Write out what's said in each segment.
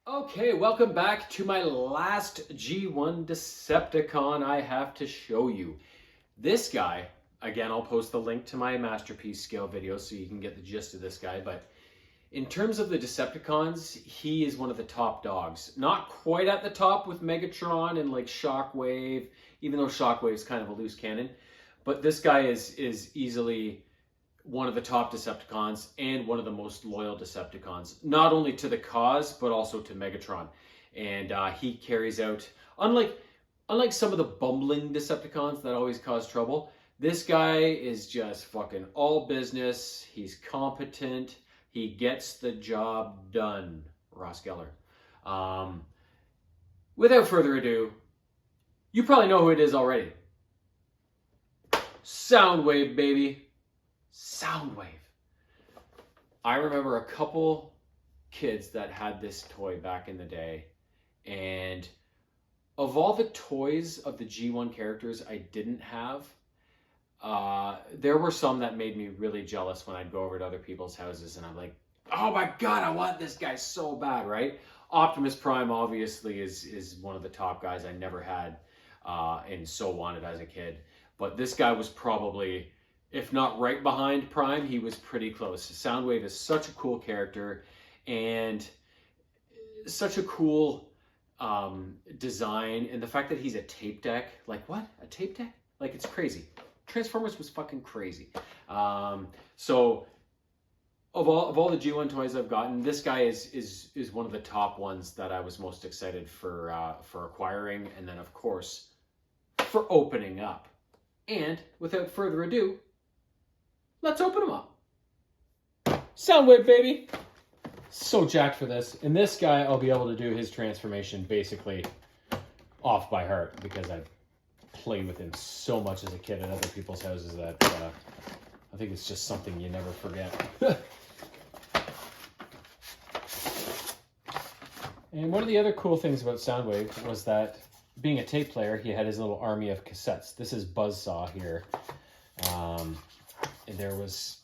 Okay, welcome back to my last G1 Decepticon I have to show you. This guy, again, I'll post the link to my masterpiece scale video so you can get the gist of this guy, but in terms of the Decepticons, he is one of the top dogs. Not quite at the top with Megatron and like Shockwave, even though Shockwave's kind of a loose cannon, but this guy is easily one of the top Decepticons and one of the most loyal Decepticons, not only to the cause but also to Megatron. And he carries out, unlike some of the bumbling Decepticons that always cause trouble, this guy is just fucking all business. He's competent. He gets the job done. Ross Geller. Without further ado, you probably know who it is already. Soundwave, baby. Soundwave. I remember a couple kids that had this toy back in the day, and of all the toys of the G1 characters I didn't have, there were some that made me really jealous when I'd go over to other people's houses and I'm like, oh my god, I want this guy so bad, right? Optimus Prime obviously is one of the top guys I never had and so wanted as a kid, but this guy was probably, if not right behind Prime, he was pretty close. Soundwave is such a cool character and such a cool design. And the fact that he's a tape deck, like what? A tape deck? Like it's crazy. Transformers was fucking crazy. So of all the G1 toys I've gotten, this guy is one of the top ones that I was most excited for acquiring. And then of course, for opening up. And without further ado, let's open them up. Soundwave, baby. So jacked for this. And this guy, I'll be able to do his transformation basically off by heart because I played with him so much as a kid at other people's houses that I think it's just something you never forget. And one of the other cool things about Soundwave was that being a tape player, he had his little army of cassettes. This is Buzzsaw here. And there was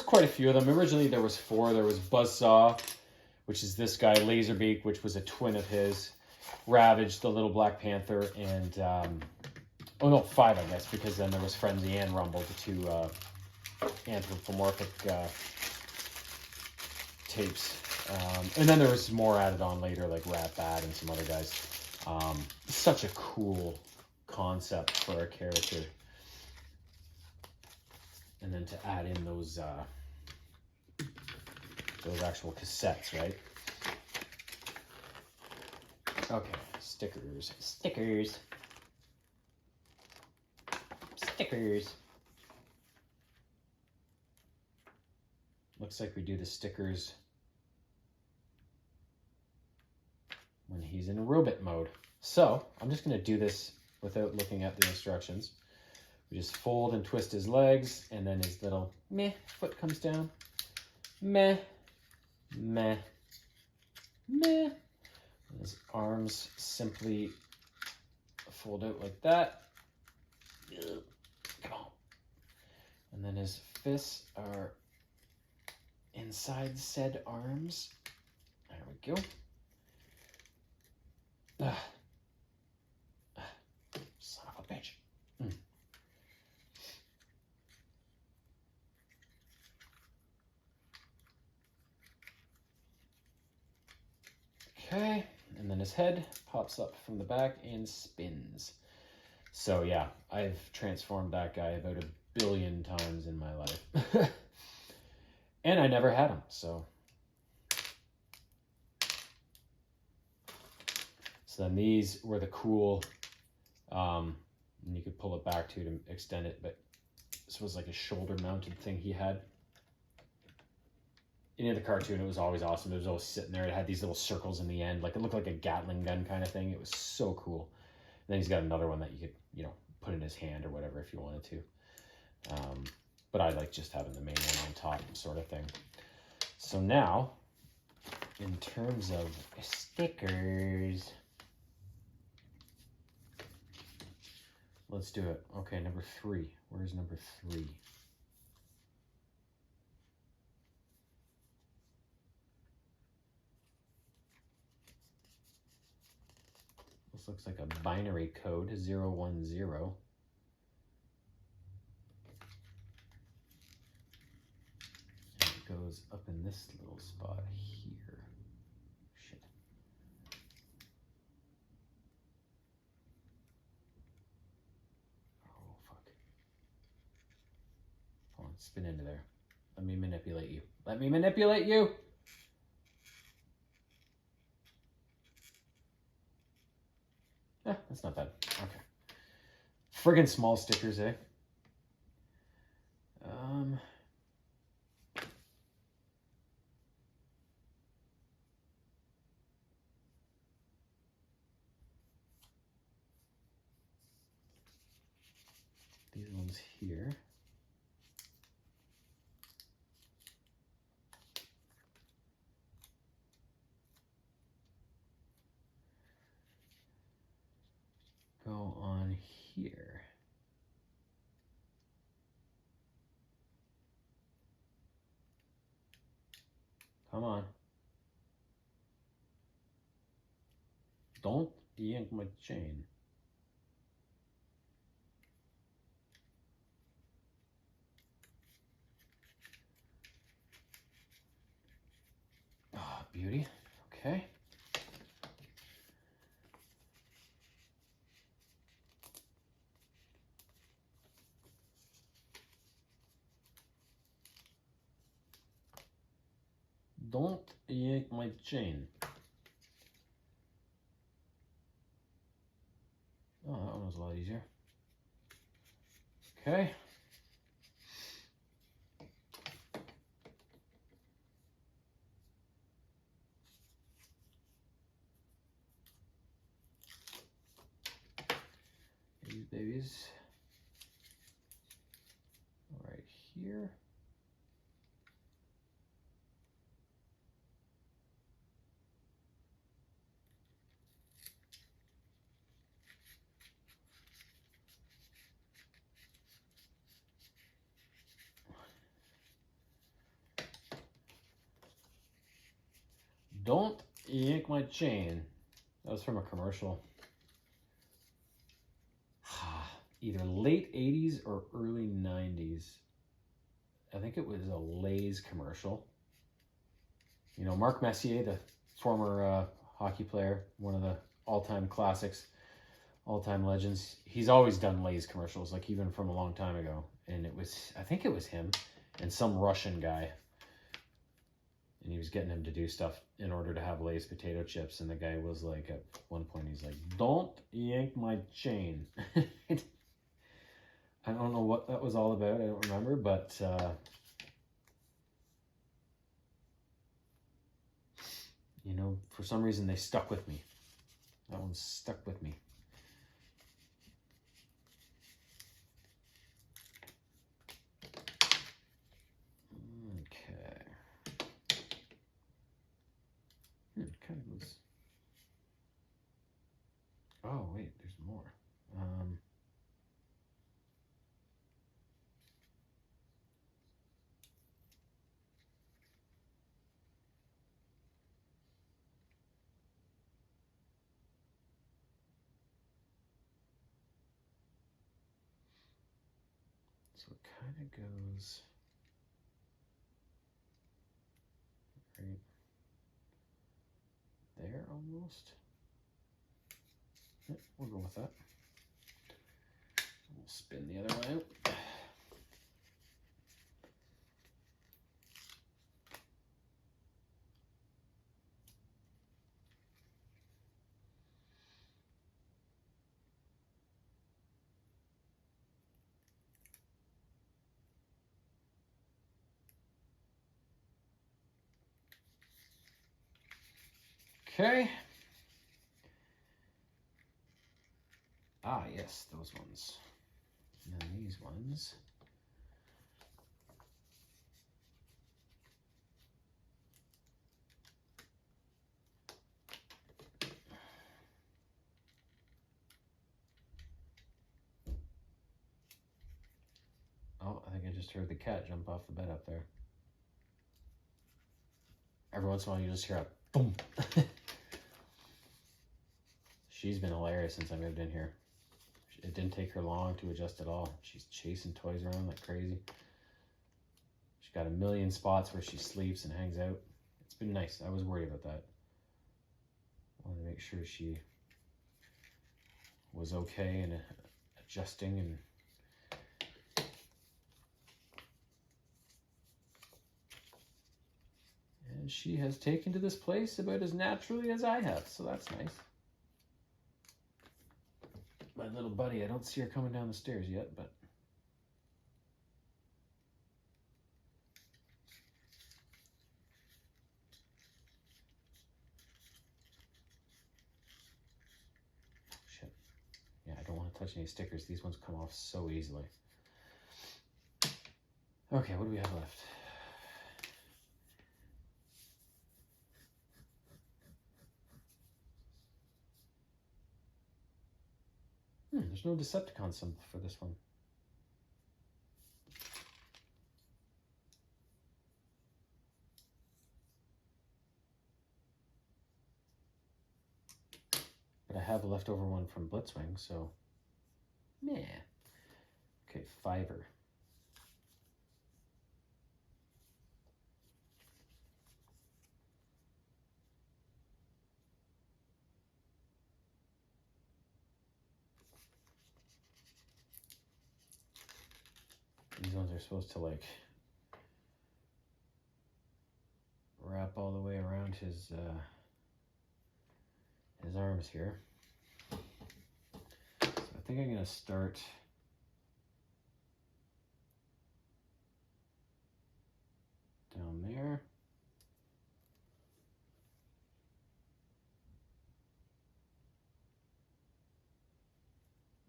quite a few of them. Originally there was 4. There was Buzzsaw, which is this guy, Laserbeak, which was a twin of his, Ravage, the little Black Panther, and 5 I guess, because then there was Frenzy and Rumble, the 2 anthropomorphic tapes. And then there was more added on later, like Rat Bat and some other guys. Such a cool concept for a character. And then to add in those actual cassettes, right? Okay, stickers. Looks like we do the stickers when he's in robot mode. So I'm just going to do this without looking at the instructions. We just fold and twist his legs, and then his little meh foot comes down. Meh, meh, meh. And his arms simply fold out like that. Come on. And then his fists are inside said arms. There we go. Son of a bitch. Okay, and then his head pops up from the back and spins. So yeah, I've transformed that guy about 1 billion times in my life. And I never had him, so. So then these were the cool, and you could pull it back too to extend it, but this was like a shoulder mounted thing he had. In the cartoon, it was always awesome. It was always sitting there. It had these little circles in the end. Like it looked like a Gatling gun kind of thing. It was so cool. And then he's got another one that you could, put in his hand or whatever if you wanted to. But I like just having the main one on top sort of thing. So now, in terms of stickers, let's do it. Okay, number 3. Where's number 3? This looks like a binary code, 010. And it goes up in this little spot here. Shit. Oh, fuck. Hold on, spin into there. Let me manipulate you. Let me manipulate you! Eh, that's not bad. Okay. Friggin' small stickers, eh? These ones here. Go on here. Come on. Don't yank my chain. Ah, oh, beauty. Okay. Don't yank my chain. Oh, that one was a lot easier. Okay. These babies. Right here. Don't yank my chain. That was from a commercial. Either late 80s or early 90s. I think it was a Lay's commercial. You know, Marc Messier, the former hockey player, one of the all-time classics, all-time legends. He's always done Lay's commercials, like even from a long time ago. And it was, I think it was him and some Russian guy. And he was getting him to do stuff in order to have Lay's potato chips. And the guy was like, at one point, he's like, don't yank my chain. I don't know what that was all about. I don't remember, but you know, for some reason they stuck with me. That one stuck with me. Okay. It kind of goes. Oh wait, there's more. So it kind of goes right there almost. Yep, we'll go with that. We'll spin the other way out. Okay. Ah, yes, those ones. And then these ones. Oh, I think I just heard the cat jump off the bed up there. Every once in a while you just hear a boom. She's been hilarious since I moved in here. It didn't take her long to adjust at all. She's chasing toys around like crazy. She's got a million spots where she sleeps and hangs out. It's been nice. I was worried about that. I wanted to make sure she was okay and adjusting, and she has taken to this place about as naturally as I have, so that's nice. My little buddy, I don't see her coming down the stairs yet, but shit. Yeah, I don't want to touch any stickers. These ones come off so easily. Okay, what do we have left? There's no Decepticon symbol for this one. But I have a leftover one from Blitzwing, so meh. Okay, Fiverr. These ones are supposed to like wrap all the way around his arms here. So I think I'm gonna start down there.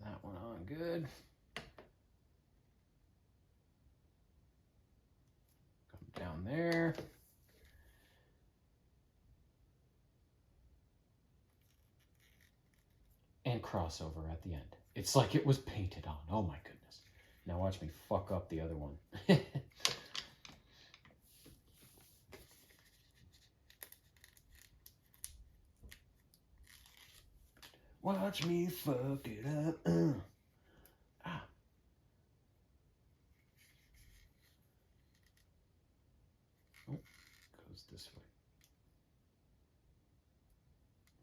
That one on good. Come down there. And crossover at the end. It's like it was painted on. Oh my goodness. Now watch me fuck up the other one. Watch me fuck it up. Ah. Oh, goes this way.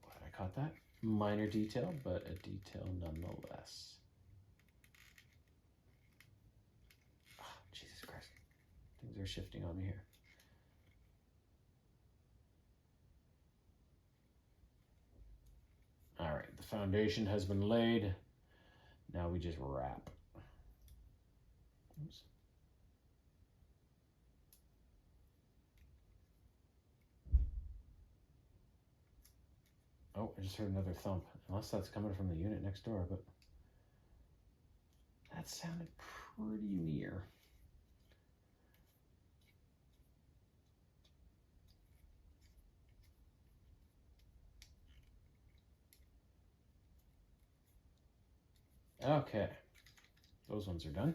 Glad I caught that. Minor detail, but a detail nonetheless. Oh, Jesus Christ. Things are shifting on me here. All right, the foundation has been laid. Now we just wrap. Oops. Oh, I just heard another thump. Unless that's coming from the unit next door, but that sounded pretty near. Okay, those ones are done.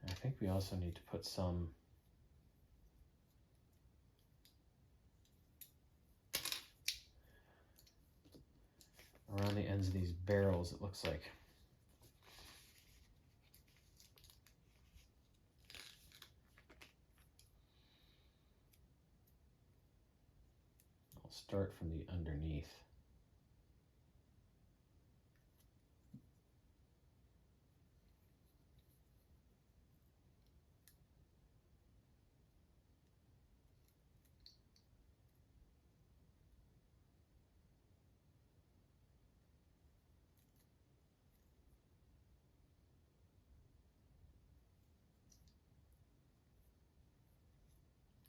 I think we also need to put some around the ends of these barrels, it looks like. I'll start from the underneath.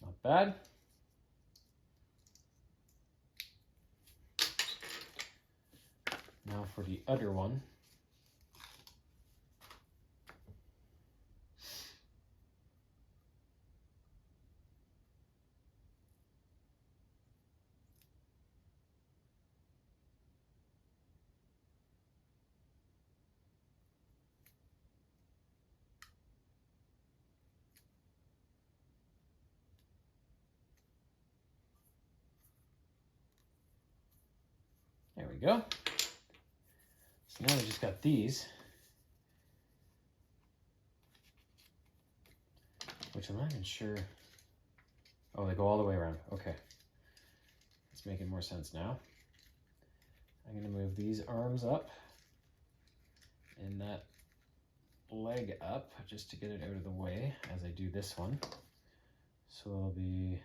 Not bad. Now for the other one. There we we go. So now we just got these, which I'm not even sure. Oh, they go all the way around. Okay. It's making more sense now. I'm going to move these arms up and that leg up just to get it out of the way as I do this one. So it'll be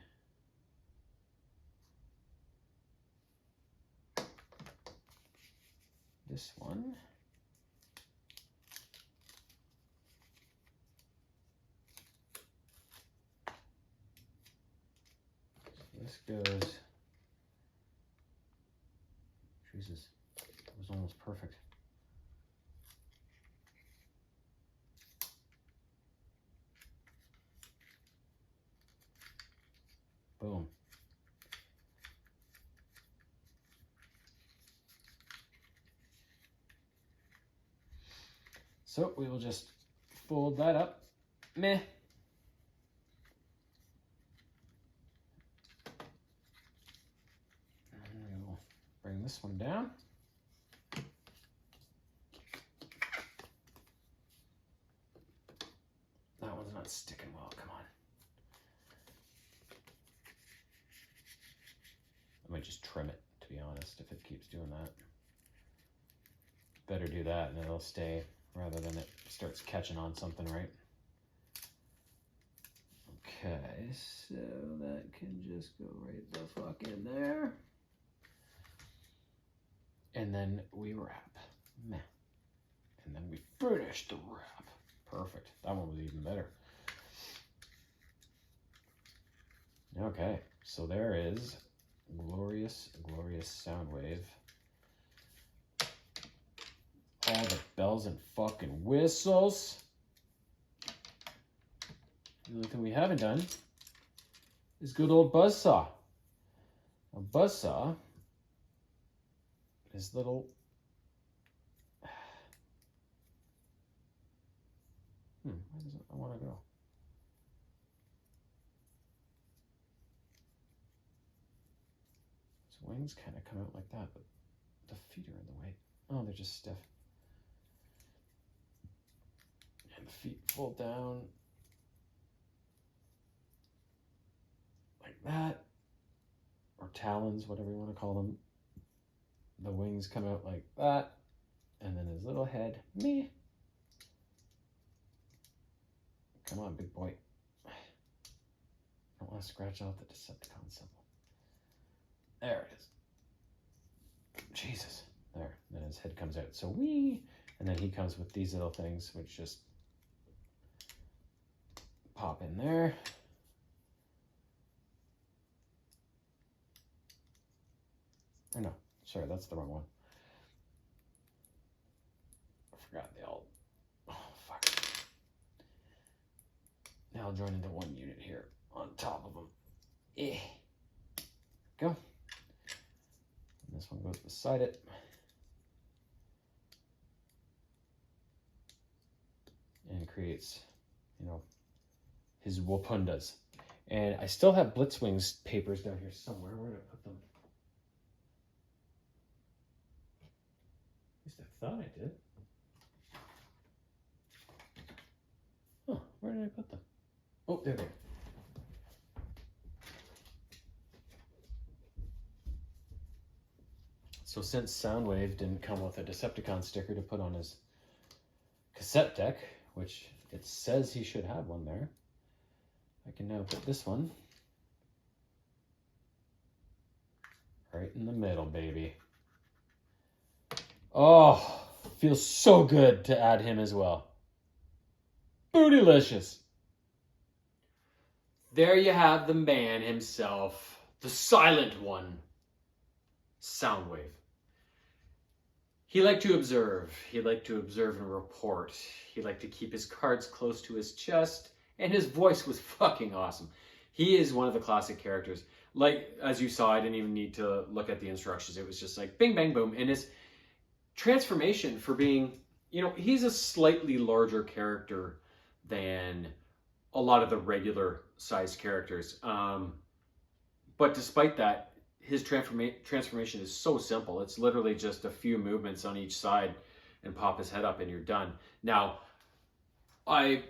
this one. So this goes, Jesus, that was almost perfect. Boom. So we will just fold that up. Meh. And we will bring this one down. That one's not sticking well, come on. I might just trim it, to be honest, if it keeps doing that. Better do that and it'll stay rather than it starts catching on something, right? Okay, so that can just go right the fuck in there. And then we wrap. Meh. And then we finish the wrap. Perfect. That one was even better. Okay, so there is glorious, glorious Soundwave. All the bells and fucking whistles. The only thing we haven't done is good old Buzzsaw. Now Buzzsaw is little... where does it want to go? His wings kind of come out like that, but the feet are in the way. Oh, they're just stiff. And the feet fold down like that, or talons, whatever you want to call them. The wings come out like that, and then his little head, me. Come on, big boy. I don't want to scratch out the Decepticon symbol. There it is. Jesus. There. Then his head comes out. So wee. And then he comes with these little things, which just pop in there. Or no. Sorry, that's the wrong one. I forgot they all... Oh, fuck. Now I'll join into one unit here on top of them. Go. And this one goes beside it. And creates, you know, his Wapundas. And I still have Blitzwing's papers down here somewhere. Where did I put them? At least I thought I did. Huh, where did I put them? Oh, there they are. So since Soundwave didn't come with a Decepticon sticker to put on his cassette deck, which it says he should have one there, I can now put this one right in the middle, baby. Oh, feels so good to add him as well. Bootylicious. There you have the man himself, the silent one, Soundwave. He liked to observe. He liked to observe and report. He liked to keep his cards close to his chest, and his voice was fucking awesome. He is one of the classic characters. Like, as you saw, I didn't even need to look at the instructions. It was just like bing, bang, boom. And his transformation for being, you know, he's a slightly larger character than a lot of the regular sized characters. But despite that, his transformation is so simple. It's literally just a few movements on each side and pop his head up and you're done. Now, I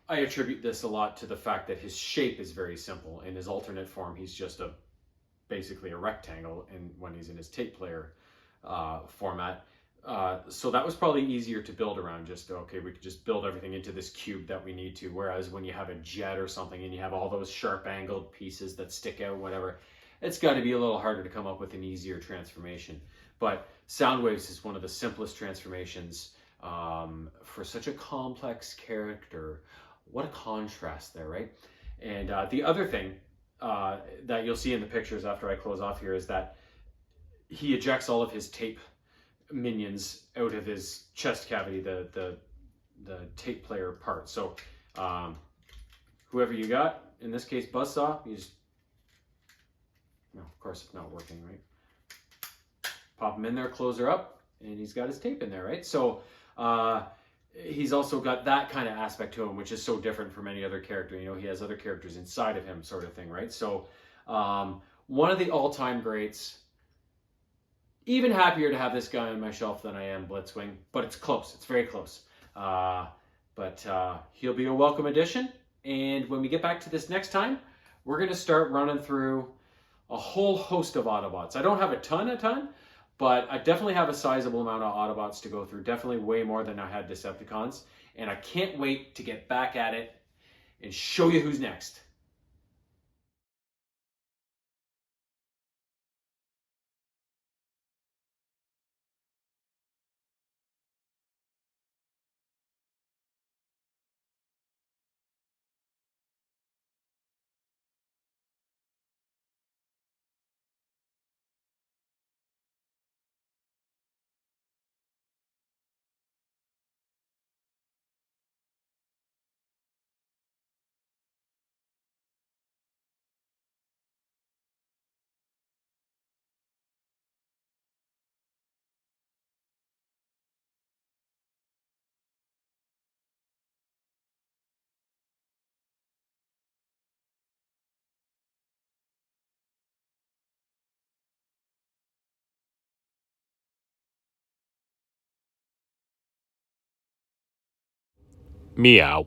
attribute this a lot to the fact that his shape is very simple. In his alternate form, he's just basically a rectangle, and when he's in his tape player format. So that was probably easier to build around. Just, okay, we could just build everything into this cube that we need to. Whereas when you have a jet or something and you have all those sharp angled pieces that stick out, whatever, it's got to be a little harder to come up with an easier transformation. But Soundwaves is one of the simplest transformations for such a complex character. What a contrast there, right? And the other thing that you'll see in the pictures after I close off here is that he ejects all of his tape minions out of his chest cavity, the tape player part. So whoever you got, in this case Buzzsaw, you just, no, of course it's not working, right? Pop him in there, close her up, and he's got his tape in there, right? So he's also got that kind of aspect to him, which is so different from any other character. You know, he has other characters inside of him, sort of thing, right? So one of the all-time greats. Even happier to have this guy on my shelf than I am Blitzwing, but it's close. It's very close. But he'll be a welcome addition. And when we get back to this next time, we're going to start running through a whole host of Autobots. I don't have a ton, but I definitely have a sizable amount of Autobots to go through. Definitely way more than I had Decepticons. And I can't wait to get back at it and show you who's next. Meow.